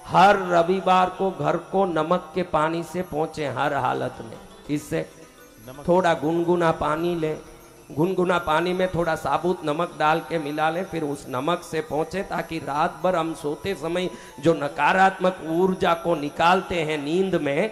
हर रविवार को घर को नमक के पानी से पोंछे हर हालत में। इससे थोड़ा गुनगुना पानी ले, गुनगुना पानी में थोड़ा साबुत नमक डाल के मिला ले, फिर उस नमक से पोंछे, ताकि रात भर हम सोते समय जो नकारात्मक ऊर्जा को निकालते हैं नींद में,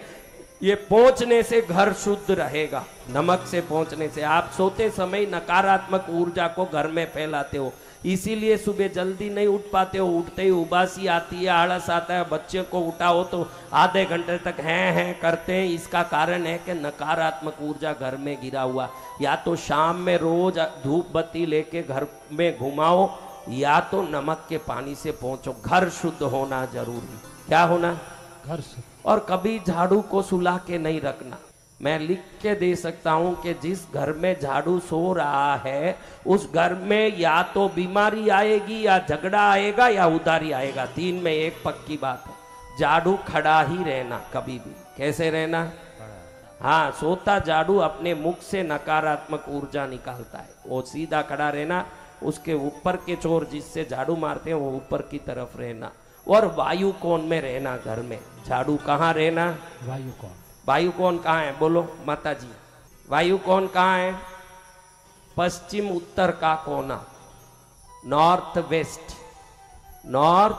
ये पोंछने से घर शुद्ध रहेगा। नमक से पोंछने से आप सोते समय नकारात्मक ऊर्जा को घर में फैलाते हो, इसीलिए सुबह जल्दी नहीं उठ पाते हो। उठते ही उबासी आती है, आलस आता है, बच्चे को उठाओ तो आधे घंटे तक हैं करते हैं। इसका कारण है कि नकारात्मक ऊर्जा घर में गिरा हुआ। या तो शाम में रोज धूप बत्ती लेके घर में घुमाओ, या तो नमक के पानी से पोंछो। घर शुद्ध होना जरूरी। क्या होना? घर शुद्ध। और कभी झाड़ू को सुला के नहीं रखना। मैं लिख के दे सकता हूं कि जिस घर में झाड़ू सो रहा है उस घर में या तो बीमारी आएगी, या झगड़ा आएगा, या उधारी आएगा। तीन में एक पक्की बात है। झाड़ू खड़ा ही रहना कभी भी। कैसे रहना? हाँ, सोता झाड़ू अपने मुख से नकारात्मक ऊर्जा निकालता है। वो सीधा खड़ा रहना, उसके ऊपर के चोर जिससे झाड़ू मारते हैं वो ऊपर की तरफ रहना, और वायु कोण में रहना। घर में झाड़ू कहाँ रहना? वायु कोण। वायु कोण कहाँ है? बोलो माता जी। वायु कोण कहाँ है? पश्चिम उत्तर का कोना, नॉर्थ वेस्ट। नॉर्थ,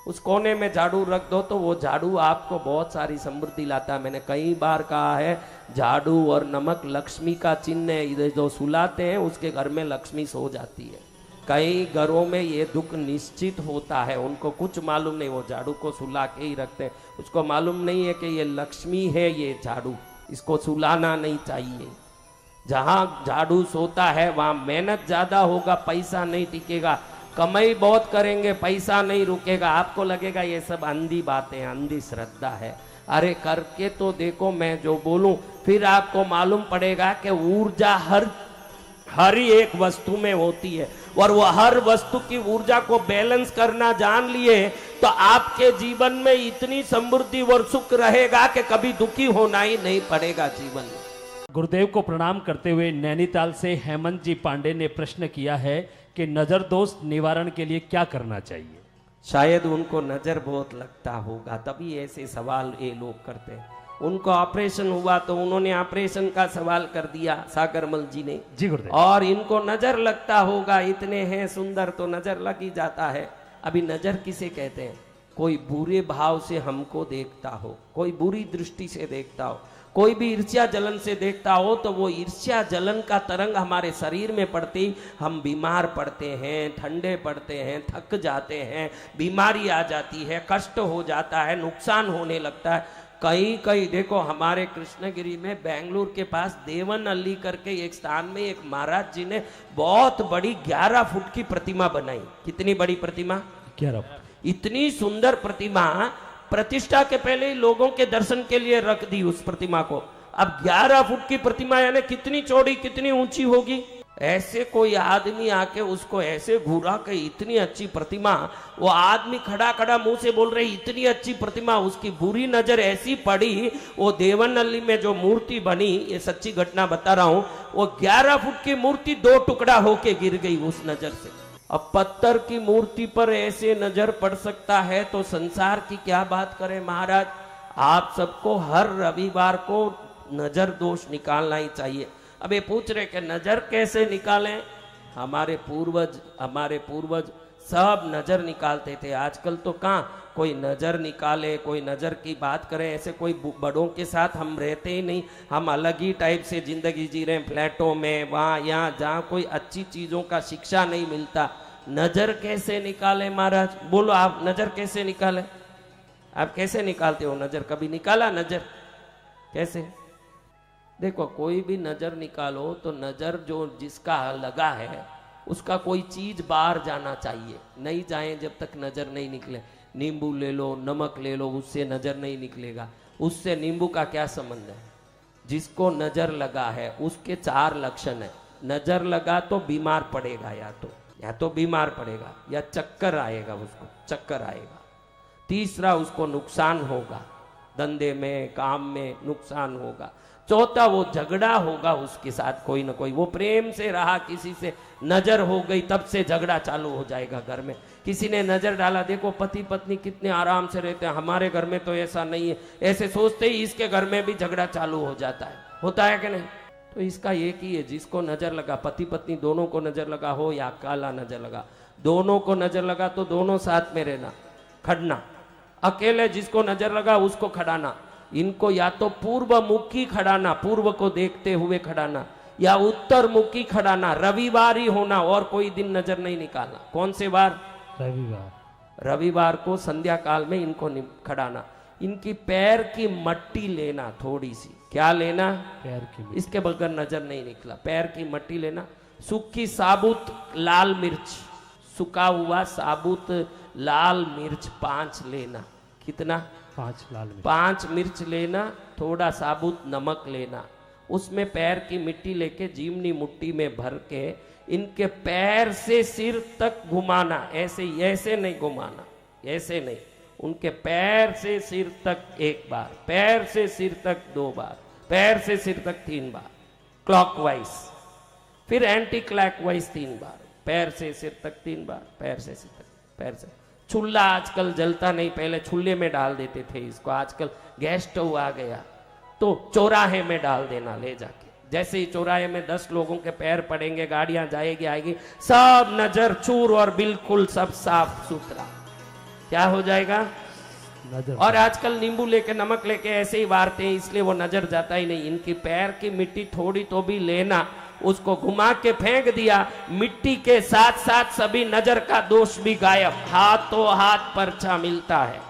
उस कोने में झाड़ू रख दो तो वो झाड़ू आपको बहुत सारी समृद्धि लाता है। मैंने कई बार कहा है, झाड़ू और नमक लक्ष्मी का चिन्ह है। इधर जो सुलाते हैं उसके घर में लक्ष्मी सो जाती है। कई घरों में ये दुख निश्चित होता है, उनको कुछ मालूम नहीं, वो झाड़ू को सुला के ही रखते हैं। उसको मालूम नहीं है कि ये लक्ष्मी है, ये झाड़ू, इसको सुलाना नहीं चाहिए। जहाँ झाड़ू सोता है वहाँ मेहनत ज्यादा होगा, पैसा नहीं टिकेगा। कमाई बहुत करेंगे, पैसा नहीं रुकेगा। आपको लगेगा ये सब अंधी बातें, अंधी श्रद्धा है। अरे करके तो देखो, मैं जो बोलूं फिर आपको मालूम पड़ेगा कि ऊर्जा हर एक वस्तु में होती है, और वो हर वस्तु की ऊर्जा को बैलेंस करना जान लिए तो आपके जीवन में इतनी समृद्धि और सुख रहेगा कि कभी दुखी होना ही नहीं पड़ेगा जीवन में। गुरुदेव को प्रणाम करते हुए नैनीताल से हेमंत जी पांडे ने प्रश्न किया है कि नजर दोष निवारण के लिए क्या करना चाहिए? शायद उनको नजर बहुत लगता होगा, तभी ऐसे सवाल ये लोग करते हैं। उनको ऑपरेशन हुआ तो उन्होंने ऑपरेशन का सवाल कर दिया सागरमल जी ने। जी गुरुदेव। और इनको नजर लगता होगा, इतने हैं सुंदर तो नजर लग ही जाता है। अभी नजर किसे कहते हैं? कोई बुरे भाव से हमको देखता हो, कोई बुरी दृष्टि से देखता हो, कोई भी ईर्ष्या जलन से देखता हो, तो वो ईर्ष्या जलन का तरंग हमारे शरीर में पड़ते ही हम बीमार पड़ते हैं, ठंडे पड़ते हैं, थक जाते हैं, बीमारी आ जाती है, कष्ट हो जाता है, नुकसान होने लगता है। कई देखो, हमारे कृष्णगिरी में बेंगलुरु के पास देवनअल्ली करके एक स्थान में एक महाराज जी ने बहुत बड़ी 11 फुट की प्रतिमा बनाई। कितनी बड़ी प्रतिमा? 11। इतनी सुंदर प्रतिमा, प्रतिष्ठा के पहले ही लोगों के दर्शन के लिए रख दी उस प्रतिमा को। अब 11 फुट की प्रतिमा यानी कितनी चौड़ी, कितनी ऊंची होगी। ऐसे कोई आदमी आके उसको ऐसे घूरा के इतनी अच्छी प्रतिमा, वो आदमी खड़ा खड़ा मुंह से बोल रहे इतनी अच्छी प्रतिमा, उसकी बुरी नजर ऐसी पड़ी, वो देवनअल्ली में जो मूर्ति बनी, ये सच्ची घटना बता रहा हूं, वो 11 फुट की मूर्ति 2 टुकड़ा होके गिर गई उस नजर से। अब पत्थर की मूर्ति पर ऐसे नजर पड़ सकता है तो संसार की क्या बात करें महाराज। आप सबको हर रविवार को नजर दोष निकालना ही चाहिए। अब ये पूछ रहे कि नजर कैसे निकालें? हमारे पूर्वज सब नजर निकालते थे। आजकल तो कहाँ कोई नजर निकाले, कोई नजर की बात करे। ऐसे कोई बड़ों के साथ हम रहते ही नहीं, हम अलग ही टाइप से जिंदगी जी रहे हैं, फ्लैटों में, वहाँ यहाँ, जहाँ कोई अच्छी चीजों का शिक्षा नहीं मिलता। नजर कैसे निकाले महाराज? बोलो आप, नजर कैसे निकाले? आप कैसे निकालते हो नजर? कभी निकाला नजर? कैसे? देखो, कोई भी नजर निकालो तो नजर जो जिसका लगा है उसका कोई चीज बाहर जाना चाहिए, नहीं जाए जब तक नजर नहीं निकले। नींबू ले लो, नमक ले लो, उससे नजर नहीं निकलेगा। उससे नींबू का क्या संबंध है? जिसको नजर लगा है उसके 4 लक्षण है। नजर लगा तो बीमार पड़ेगा, या तो बीमार पड़ेगा, या चक्कर आएगा, उसको चक्कर आएगा। तीसरा, उसको नुकसान होगा, धंधे में, काम में नुकसान होगा। चौथा वो झगड़ा होगा उसके साथ कोई ना कोई, वो प्रेम से रहा किसी से, नजर हो गई तब से झगड़ा चालू हो जाएगा घर में। किसी ने नजर डाला, देखो पति पत्नी कितने आराम से रहते हैं, हमारे घर में तो ऐसा नहीं है, ऐसे सोचते ही इसके घर में भी झगड़ा चालू हो जाता है। होता है कि नहीं? तो इसका एक ही है, जिसको नजर लगा, पति पत्नी दोनों को नजर लगा हो या काला नजर लगा, दोनों को नजर लगा तो दोनों साथ में रहना, खड़ना। अकेले जिसको नजर लगा उसको खड़ाना। इनको या तो पूर्व मुखी खड़ाना, पूर्व को देखते हुए खड़ाना, या उत्तर मुखी खड़ाना। रविवार ही होना और कोई दिन नजर नहीं निकालना। कौन से बार? रविवार। रविवार को संध्या काल में इनको खड़ाना। इनकी पैर की मट्टी लेना, थोड़ी सी, क्या लेना? पैर की। इसके बगैर नजर नहीं निकला। पैर की मट्टी लेना। सूखी साबुत लाल मिर्च, सूखा हुआ साबुत लाल मिर्च 5 लेना। कितना? 5 लाल मिर्च। 5 मिर्च लेना। थोड़ा साबुत नमक लेना। उसमें पैर की मिट्टी लेके जीवनी मुट्ठी में भर के इनके पैर से सिर तक घुमाना। ऐसे ऐसे नहीं घुमाना, ऐसे नहीं, उनके पैर से सिर तक 1 बार, पैर से सिर तक 2 बार, पैर से सिर तक 3 बार, क्लॉकवाइज। फिर एंटी क्लॉकवाइज 3 बार, पैर से सिर तक 3 बार, पैर से सिर तक, पैर से। चूल्हा आजकल जलता नहीं, पहले चूल्हे में डाल देते थे इसको, आजकल गैस स्टोव आ गया, तो चौराहे में डाल देना ले जाके। जैसे ही चौराहे में 10 लोगों के पैर पड़ेंगे, गाड़ियां जाएगी आएगी, सब नजर चूर और बिल्कुल सब साफ सुथरा, क्या हो जाएगा? नजर। और आजकल नींबू लेके नमक लेके ऐसे ही वारते हैं, इसलिए वो नजर जाता ही नहीं। इनकी पैर की मिट्टी थोड़ी तो भी लेना, उसको घुमा के फेंक दिया, मिट्टी के साथ साथ सभी नजर का दोष भी गायब। हाथों हाथ परछा मिलता है।